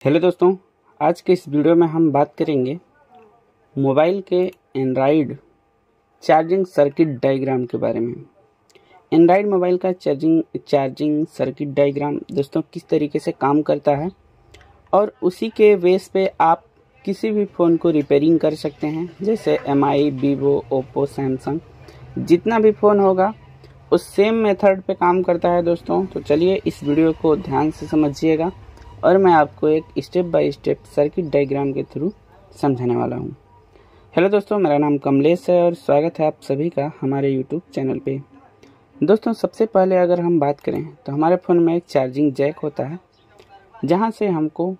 Hello दोस्तों, आज के इस वीडियो में हम बात करेंगे मोबाइल के एंड्रॉयड चार्जिंग सर्किट डायग्राम के बारे में। एंड्रॉयड मोबाइल का चार्जिंग सर्किट डायग्राम दोस्तों किस तरीके से काम करता है और उसी के बेस पे आप किसी भी फ़ोन को रिपेयरिंग कर सकते हैं। जैसे MI, वीवो, ओप्पो, सैमसंग, जितना भी फ़ोन होगा उस सेम मेथड पे काम करता है दोस्तों। तो चलिए इस वीडियो को ध्यान से समझिएगा और मैं आपको एक step by step circuit diagram के थ्रू समझाने वाला हूँ। हेलो दोस्तों, मेरा नाम कमलेश है और स्वागत है आप सभी का हमारे यूट्यूब चैनल पे। दोस्तों सबसे पहले अगर हम बात करें तो हमारे फ़ोन में एक चार्जिंग जैक होता है, जहाँ से हमको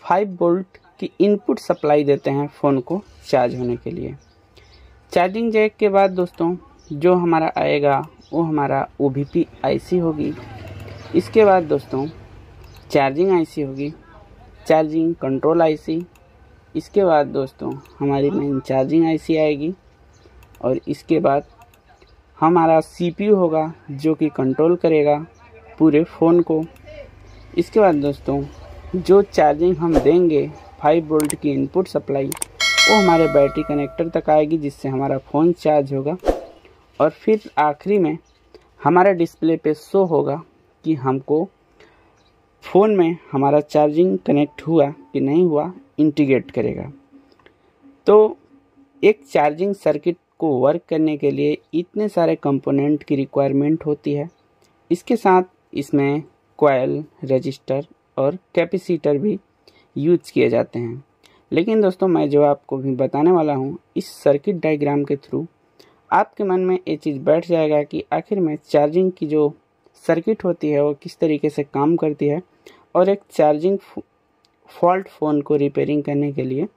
5 वोल्ट की इनपुट सप्लाई देते हैं फ़ोन को चार्ज होने के लिए। चार्जिंग जैक के बाद दोस्तों जो हमारा आएगा वो हमारा OBP IC होगी। इसके बाद दोस्तों चार्जिंग IC होगी, चार्जिंग कंट्रोल IC। इसके बाद दोस्तों हमारी मेन चार्जिंग IC आएगी और इसके बाद हमारा CPU होगा जो कि कंट्रोल करेगा पूरे फ़ोन को। इसके बाद दोस्तों जो चार्जिंग हम देंगे 5 वोल्ट की इनपुट सप्लाई वो हमारे बैटरी कनेक्टर तक आएगी, जिससे हमारा फ़ोन चार्ज होगा। और फिर आखिरी में हमारा डिस्प्ले पे शो होगा कि हमको फ़ोन में हमारा चार्जिंग कनेक्ट हुआ कि नहीं हुआ, इंटीग्रेट करेगा। तो एक चार्जिंग सर्किट को वर्क करने के लिए इतने सारे कंपोनेंट की रिक्वायरमेंट होती है। इसके साथ इसमें कॉइल, रजिस्टर और कैपेसिटर भी यूज किए जाते हैं। लेकिन दोस्तों मैं जो आपको भी बताने वाला हूँ, इस सर्किट डायग्राम के थ्रू आपके मन में ये चीज़ बैठ जाएगा कि आखिर में चार्जिंग की जो सर्किट होती है वो किस तरीके से काम करती है और एक चार्जिंग फॉल्ट फ़ोन को रिपेयरिंग करने के लिए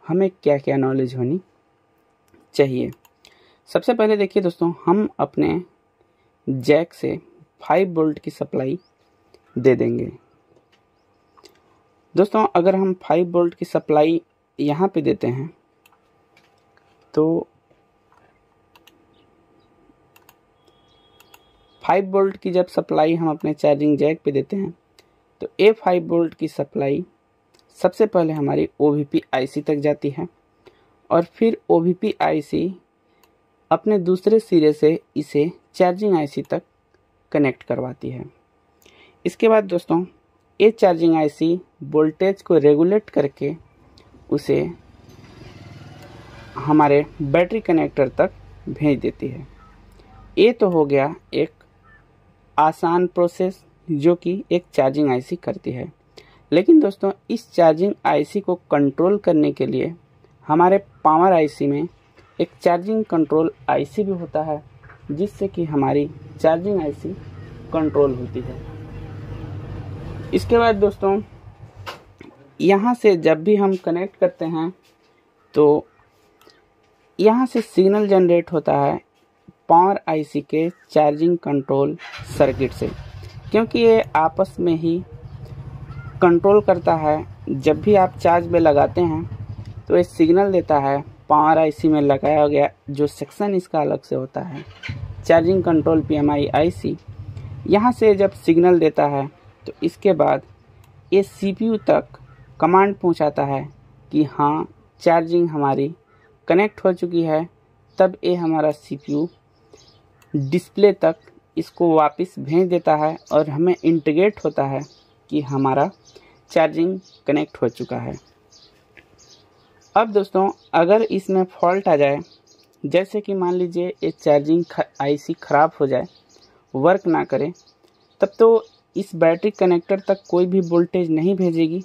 हमें क्या क्या नॉलेज होनी चाहिए। सबसे पहले देखिए दोस्तों, हम अपने जैक से 5 वोल्ट की सप्लाई दे देंगे। दोस्तों अगर हम 5 वोल्ट की सप्लाई यहाँ पे देते हैं तो 5 वोल्ट की जब सप्लाई हम अपने चार्जिंग जैक पे देते हैं तो ये 5 वोल्ट की सप्लाई सबसे पहले हमारी OBP IC तक जाती है और फिर OBP IC अपने दूसरे सिरे से इसे चार्जिंग IC तक कनेक्ट करवाती है। इसके बाद दोस्तों ये चार्जिंग IC वोल्टेज को रेगुलेट करके उसे हमारे बैटरी कनेक्टर तक भेज देती है। ये तो हो गया एक आसान प्रोसेस जो कि एक चार्जिंग IC करती है। लेकिन दोस्तों इस चार्जिंग IC को कंट्रोल करने के लिए हमारे पावर IC में एक चार्जिंग कंट्रोल IC भी होता है, जिससे कि हमारी चार्जिंग IC कंट्रोल होती है। इसके बाद दोस्तों यहाँ से जब भी हम कनेक्ट करते हैं तो यहाँ से सिग्नल जनरेट होता है पावर IC के चार्जिंग कंट्रोल सर्किट से, क्योंकि ये आपस में ही कंट्रोल करता है। जब भी आप चार्ज में लगाते हैं तो ये सिग्नल देता है पावर IC में लगाया गया जो सेक्शन इसका अलग से होता है, चार्जिंग कंट्रोल PMI IC। यहाँ से जब सिग्नल देता है तो इसके बाद ये CPU तक कमांड पहुँचाता है कि हाँ चार्जिंग हमारी कनेक्ट हो चुकी है। तब ये हमारा CPU डिस्प्ले तक इसको वापस भेज देता है और हमें इंटीग्रेट होता है कि हमारा चार्जिंग कनेक्ट हो चुका है। अब दोस्तों अगर इसमें फॉल्ट आ जाए, जैसे कि मान लीजिए ये चार्जिंग IC ख़राब हो जाए, वर्क ना करे, तब तो इस बैटरी कनेक्टर तक कोई भी वोल्टेज नहीं भेजेगी।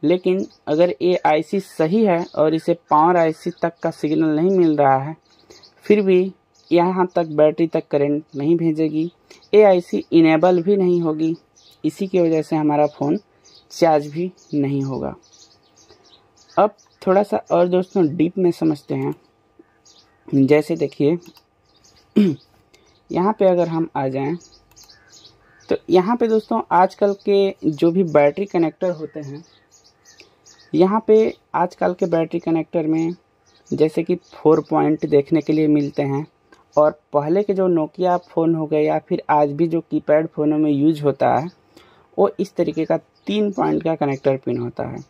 लेकिन अगर ये IC सही है और इसे पावर IC तक का सिग्नल नहीं मिल रहा है, फिर भी यहाँ तक बैटरी तक करंट नहीं भेजेगी, ये IC इनेबल भी नहीं होगी। इसी की वजह से हमारा फ़ोन चार्ज भी नहीं होगा। अब थोड़ा सा और दोस्तों डीप में समझते हैं। जैसे देखिए यहाँ पे अगर हम आ जाएं तो यहाँ पे दोस्तों आजकल के जो भी बैटरी कनेक्टर होते हैं, यहाँ पे आजकल के बैटरी कनेक्टर में जैसे कि 4 पॉइंट देखने के लिए मिलते हैं और पहले के जो नोकिया फ़ोन हो गए या फिर आज भी जो कीपैड फ़ोनों में यूज होता है वो इस तरीके का 3 पॉइंट का कनेक्टर पिन होता है।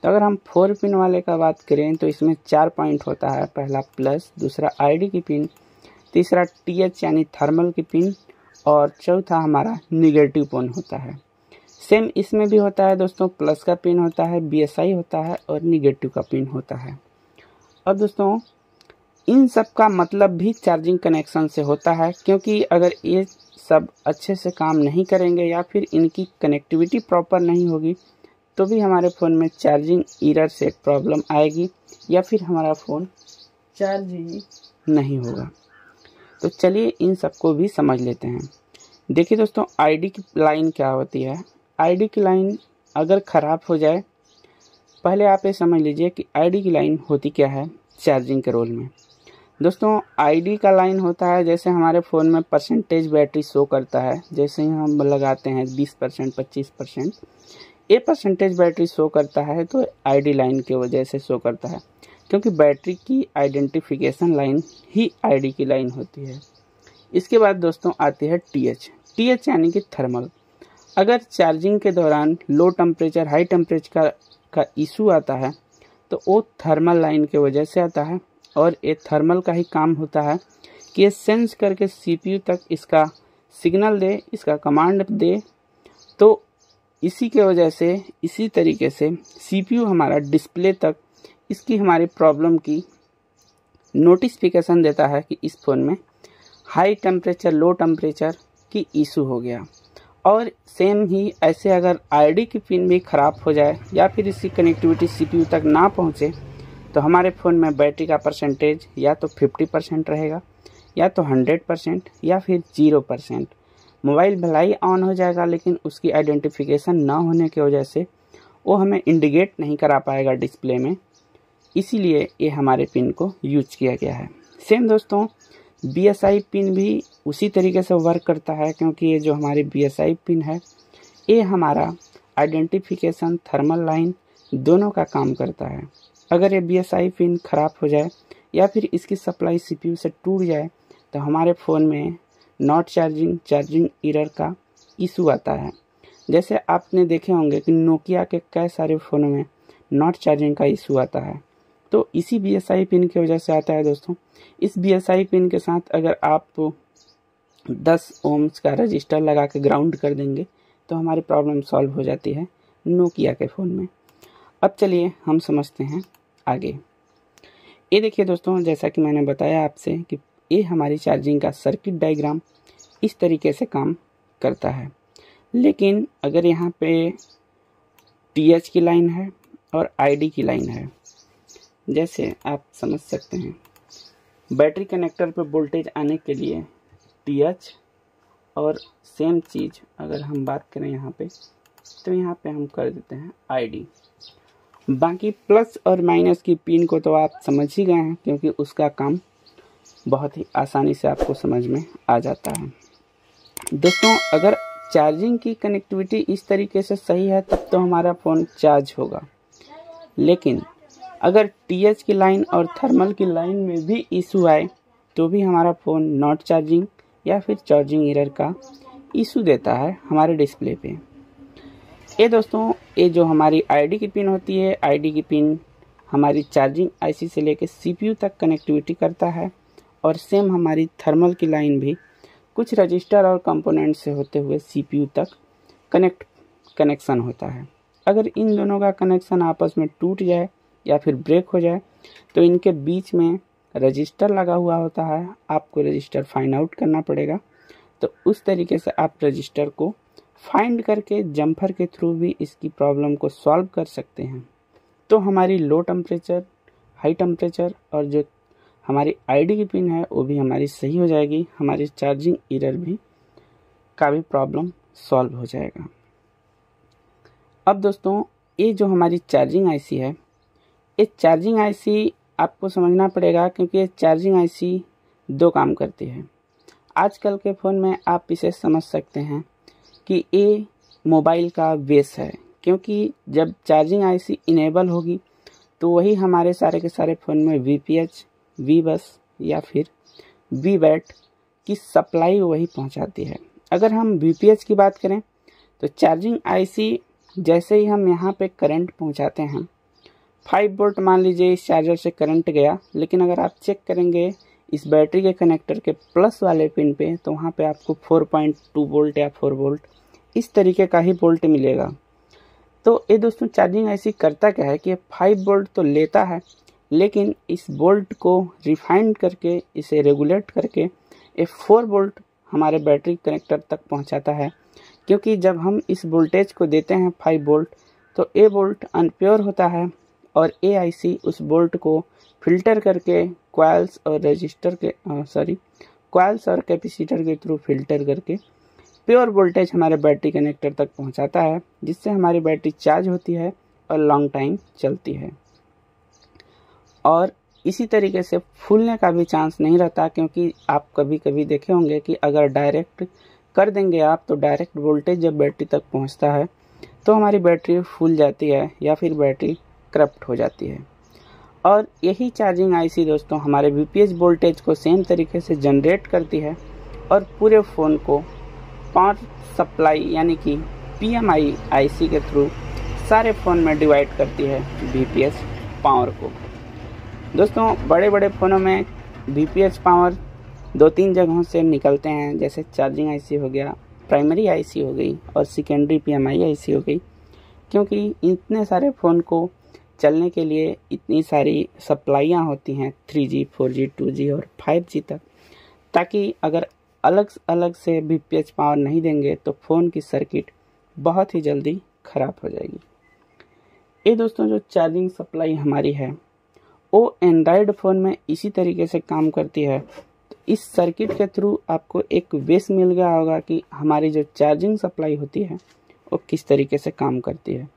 तो अगर हम 4 पिन वाले का बात करें तो इसमें 4 पॉइंट होता है। पहला प्लस, दूसरा आईडी की पिन, तीसरा टीएच यानी थर्मल की पिन और चौथा हमारा निगेटिव पिन होता है। सेम इसमें भी होता है दोस्तों, प्लस का पिन होता है, बीएसआई होता है और निगेटिव का पिन होता है। और दोस्तों इन सब का मतलब भी चार्जिंग कनेक्शन से होता है, क्योंकि अगर ये सब अच्छे से काम नहीं करेंगे या फिर इनकी कनेक्टिविटी प्रॉपर नहीं होगी तो भी हमारे फ़ोन में चार्जिंग एरर से प्रॉब्लम आएगी या फिर हमारा फ़ोन चार्ज ही नहीं होगा। तो चलिए इन सबको भी समझ लेते हैं। देखिए दोस्तों, आईडी की लाइन क्या होती है। आईडी की लाइन अगर ख़राब हो जाए, पहले आप ये समझ लीजिए कि आईडी की लाइन होती क्या है चार्जिंग के रोल में। दोस्तों आईडी का लाइन होता है, जैसे हमारे फ़ोन में परसेंटेज बैटरी शो करता है, जैसे ही हम लगाते हैं 20%, 25%, ये परसेंटेज बैटरी शो करता है तो आईडी लाइन की वजह से शो करता है, क्योंकि बैटरी की आइडेंटिफिकेशन लाइन ही आईडी की लाइन होती है। इसके बाद दोस्तों आती है टीएच यानी कि थर्मल। अगर चार्जिंग के दौरान लो टेम्परेचर हाई टेम्परेचर का इशू आता है तो वो थर्मल लाइन की वजह से आता है, और ये थर्मल का ही काम होता है कि ये सेंस करके सीपीयू तक इसका सिग्नल दे, इसका कमांड दे। तो इसी के वजह से, इसी तरीके से सीपीयू हमारा डिस्प्ले तक इसकी हमारी प्रॉब्लम की नोटिफिकेशन देता है कि इस फ़ोन में हाई टेम्परेचर लो टेम्परेचर की इशू हो गया। और सेम ही ऐसे अगर आईडी की पिन भी ख़राब हो जाए या फिर इसकी कनेक्टिविटी सीपीयू तक ना पहुँचे तो हमारे फ़ोन में बैटरी का परसेंटेज या तो 50% रहेगा, या तो 100%, या फिर 0%। मोबाइल भला ही ऑन हो जाएगा लेकिन उसकी आइडेंटिफिकेशन ना होने की वजह से वो हमें इंडिकेट नहीं करा पाएगा डिस्प्ले में, इसीलिए ये हमारे पिन को यूज किया गया है। सेम दोस्तों बीएसआई पिन भी उसी तरीके से वर्क करता है, क्योंकि ये जो हमारी बीएसआई पिन है ये हमारा आइडेंटिफिकेशन थर्मल लाइन दोनों का काम करता है। अगर ये बीएसआई पिन ख़राब हो जाए या फिर इसकी सप्लाई सीपीयू से टूट जाए तो हमारे फ़ोन में नॉट चार्जिंग एरर का इशू आता है। जैसे आपने देखे होंगे कि नोकिया के कई सारे फ़ोनों में नॉट चार्जिंग का इशू आता है, तो इसी बीएसआई पिन की वजह से आता है दोस्तों। इस बीएसआई पिन के साथ अगर आप 10 ओम्स का रजिस्टर लगा के ग्राउंड कर देंगे तो हमारी प्रॉब्लम सॉल्व हो जाती है नोकिया के फ़ोन में। अब चलिए हम समझते हैं आगे। ये देखिए दोस्तों, जैसा कि मैंने बताया आपसे कि ये हमारी चार्जिंग का सर्किट डायग्राम इस तरीके से काम करता है। लेकिन अगर यहाँ पे टीएच की लाइन है और आईडी की लाइन है, जैसे आप समझ सकते हैं बैटरी कनेक्टर पे वोल्टेज आने के लिए टीएच, और सेम चीज़ अगर हम बात करें यहाँ पे तो यहाँ पे हम कर देते हैं आईडी। बाकी प्लस और माइनस की पिन को तो आप समझ ही गए हैं, क्योंकि उसका काम बहुत ही आसानी से आपको समझ में आ जाता है। दोस्तों अगर चार्जिंग की कनेक्टिविटी इस तरीके से सही है तब तो हमारा फ़ोन चार्ज होगा, लेकिन अगर टीएच की लाइन और थर्मल की लाइन में भी इशू आए तो भी हमारा फ़ोन नॉट चार्जिंग या फिर चार्जिंग एरर का इशू देता है हमारे डिस्प्ले पे। ये दोस्तों ये जो हमारी आईडी की पिन होती है, आईडी की पिन हमारी चार्जिंग आईसी से लेके सीपीयू तक कनेक्टिविटी करता है, और सेम हमारी थर्मल की लाइन भी कुछ रजिस्टर और कंपोनेंट से होते हुए सीपीयू तक कनेक्शन होता है। अगर इन दोनों का कनेक्शन आपस में टूट जाए या फिर ब्रेक हो जाए तो इनके बीच में रजिस्टर लगा हुआ होता है, आपको रजिस्टर फाइंड आउट करना पड़ेगा। तो उस तरीके से आप रजिस्टर को फाइंड करके जम्पर के थ्रू भी इसकी प्रॉब्लम को सॉल्व कर सकते हैं। तो हमारी लो टेम्परेचर हाई टेम्परेचर और जो हमारी आईडी की पिन है वो भी हमारी सही हो जाएगी, हमारी चार्जिंग एरर भी का भी प्रॉब्लम सॉल्व हो जाएगा। अब दोस्तों ये जो हमारी चार्जिंग आईसी है, ये चार्जिंग आईसी आपको समझना पड़ेगा, क्योंकि ये चार्जिंग आईसी दो काम करती है। आजकल के फ़ोन में आप इसे समझ सकते हैं कि ये मोबाइल का बेस है, क्योंकि जब चार्जिंग आईसी इनेबल होगी तो वही हमारे सारे के सारे फ़ोन में वीपीएच, वीबस या फिर वीवैट की सप्लाई वही पहुंचाती है। अगर हम वीपीएच की बात करें तो चार्जिंग आईसी जैसे ही हम यहाँ पे करंट पहुँचाते हैं 5 वोल्ट मान लीजिए इस चार्जर से करंट गया, लेकिन अगर आप चेक करेंगे इस बैटरी के कनेक्टर के प्लस वाले पिन पे तो वहाँ पे आपको 4.2 वोल्ट या 4 वोल्ट इस तरीके का ही वोल्ट मिलेगा। तो ये दोस्तों चार्जिंग आईसी करता क्या है कि 5 वोल्ट तो लेता है, लेकिन इस वोल्ट को रिफाइन करके इसे रेगुलेट करके ये 4 वोल्ट हमारे बैटरी कनेक्टर तक पहुंचाता है। क्योंकि जब हम इस वोल्टेज को देते हैं 5 वोल्ट तो ये वोल्ट अनप्योर होता है और ये आईसी उस वोल्ट को फिल्टर करके कॉइल्स और कैपेसिटर के थ्रू फिल्टर करके प्योर वोल्टेज हमारे बैटरी कनेक्टर तक पहुंचाता है, जिससे हमारी बैटरी चार्ज होती है और लॉन्ग टाइम चलती है। और इसी तरीके से फूलने का भी चांस नहीं रहता, क्योंकि आप कभी कभी देखे होंगे कि अगर डायरेक्ट कर देंगे आप तो डायरेक्ट वोल्टेज जब बैटरी तक पहुंचता है तो हमारी बैटरी फूल जाती है या फिर बैटरी करप्ट हो जाती है। और यही चार्जिंग आईसी दोस्तों हमारे वीपीएस वोल्टेज को सेम तरीके से जनरेट करती है और पूरे फ़ोन को पावर सप्लाई यानी कि पीएमआई आईसी के थ्रू सारे फ़ोन में डिवाइड करती है वीपीएस पावर को। दोस्तों बड़े बड़े फ़ोनों में वीपीएस पावर 2-3 जगहों से निकलते हैं, जैसे चार्जिंग आईसी हो गया, प्राइमरी आईसी हो गई और सेकेंडरी पीएमआई आईसी हो गई। क्योंकि इतने सारे फ़ोन को चलने के लिए इतनी सारी सप्लाइयाँ होती हैं 3G, 4G, 2G और 5G तक, ताकि अगर अलग अलग से वीपीएस पावर नहीं देंगे तो फ़ोन की सर्किट बहुत ही जल्दी ख़राब हो जाएगी। ये दोस्तों जो चार्जिंग सप्लाई हमारी है वो एंड्रॉयड फ़ोन में इसी तरीके से काम करती है। तो इस सर्किट के थ्रू आपको एक बेस मिल गया होगा कि हमारी जो चार्जिंग सप्लाई होती है वो किस तरीके से काम करती है।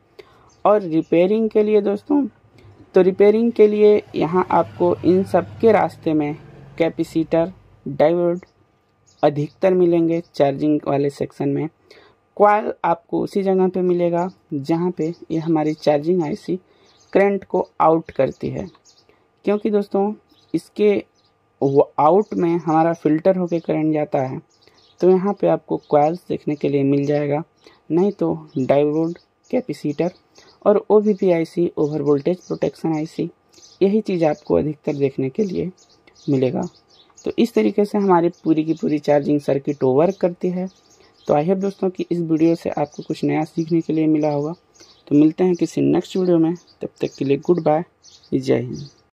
और रिपेयरिंग के लिए दोस्तों, तो रिपेयरिंग के लिए यहाँ आपको इन सब के रास्ते में कैपेसिटर, डायोड अधिकतर मिलेंगे चार्जिंग वाले सेक्शन में। कॉइल आपको उसी जगह पे मिलेगा जहाँ पे ये हमारी चार्जिंग आईसी करंट को आउट करती है। क्योंकि दोस्तों इसके आउट में हमारा फिल्टर होके करंट जाता है, तो यहाँ पे आपको कॉइल्स देखने के लिए मिल जाएगा, नहीं तो डायोड, कैपेसिटर और OVP IC, over voltage protection IC, यही चीज़ आपको अधिकतर देखने के लिए मिलेगा। तो इस तरीके से हमारी पूरी की पूरी चार्जिंग सर्किट वर्क करती है। तो आई होप दोस्तों कि इस वीडियो से आपको कुछ नया सीखने के लिए मिला होगा। तो मिलते हैं किसी नेक्स्ट वीडियो में, तब तक के लिए गुड बाय, जय हिंद।